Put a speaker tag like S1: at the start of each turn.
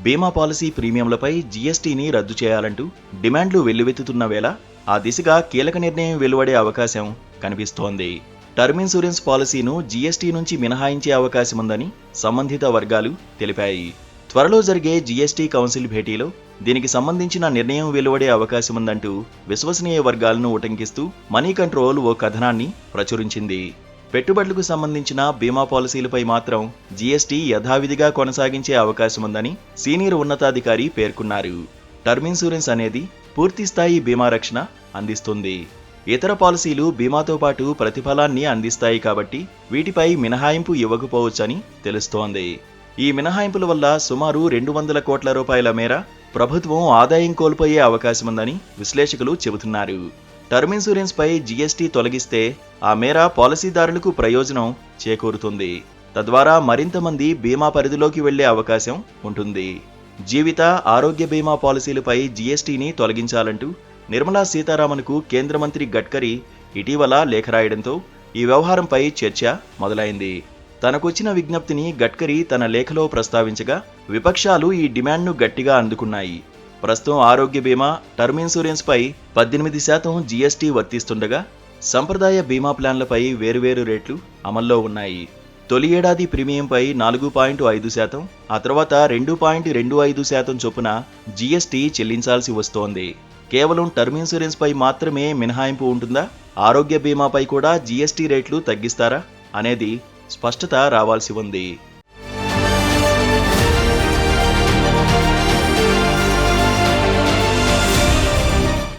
S1: బీమా పాలసీ ప్రీమియంలపై జీఎస్టీని రద్దు చేయాలంటూ డిమాండ్లు వెల్లువెత్తుతున్న వేళ ఆ దిశగా కీలక నిర్ణయం వెలువడే అవకాశం కనిపిస్తోంది. టర్మ్ ఇన్సూరెన్స్ పాలసీను జీఎస్టీ నుంచి మినహాయించే అవకాశముందని సంబంధిత వర్గాలు తెలిపాయి. త్వరలో జరిగే జీఎస్టీ కౌన్సిల్ భేటీలో దీనికి సంబంధించిన నిర్ణయం వెలువడే అవకాశముందంటూ విశ్వసనీయ వర్గాలను ఉటంకిస్తూ మనీ కంట్రోల్ ఓ కథనాన్ని ప్రచురించింది. పెట్టుబడులకు సంబంధించిన బీమా పాలసీలపై మాత్రం జీఎస్టీ యథావిధిగా కొనసాగించే అవకాశముందని సీనియర్ ఉన్నతాధికారి పేర్కొన్నారు. టర్మ్ ఇన్సూరెన్స్ అనేది పూర్తిస్థాయి బీమా రక్షణ అందిస్తుంది. ఇతర పాలసీలు బీమాతో పాటు ప్రతిఫలాన్ని అందిస్తాయి కాబట్టి వీటిపై మినహాయింపు ఇవ్వకపోవచ్చని తెలుస్తోంది. ఈ మినహాయింపుల వల్ల సుమారు 200 కోట్ల రూపాయల మేర ప్రభుత్వం ఆదాయం కోల్పోయే అవకాశముందని విశ్లేషకులు చెబుతున్నారు. టర్మ్ ఇన్సూరెన్స్ పై జీఎస్టీ తొలగిస్తే ఆ మేర పాలసీదారులకు ప్రయోజనం చేకూరుతుంది. తద్వారా మరింత మంది బీమా పరిధిలోకి వెళ్లే అవకాశం ఉంటుంది. జీవిత, ఆరోగ్య బీమా పాలసీలపై జీఎస్టీని తొలగించాలంటూ నిర్మలా సీతారామన్కు కేంద్ర మంత్రి గడ్కరీ ఇటీవల లేఖ రాయడంతో ఈ వ్యవహారంపై చర్చ మొదలైంది. తనకొచ్చిన విజ్ఞప్తిని గడ్కరీ తన లేఖలో ప్రస్తావించగా విపక్షాలు ఈ డిమాండ్ను గట్టిగా అందుకున్నాయి. ప్రస్తుతం ఆరోగ్య బీమా, టర్మ్ ఇన్సూరెన్స్ పై 18% జీఎస్టీ వర్తిస్తుండగా సంప్రదాయ బీమా ప్లాన్లపై వేరువేరు రేట్లు అమల్లో ఉన్నాయి. తొలి ఏడాది ప్రీమియంపై 4.5%, ఆ తర్వాత 2.25% చొప్పున జీఎస్టీ చెల్లించాల్సి వస్తోంది. కేవలం టర్మ్ ఇన్సూరెన్స్ పై మాత్రమే మినహాయింపు ఉంటుందా? ఆరోగ్య బీమాపై కూడా జీఎస్టీ రేట్లు తగ్గిస్తారా అనేది స్పష్టత రావాల్సి ఉంది.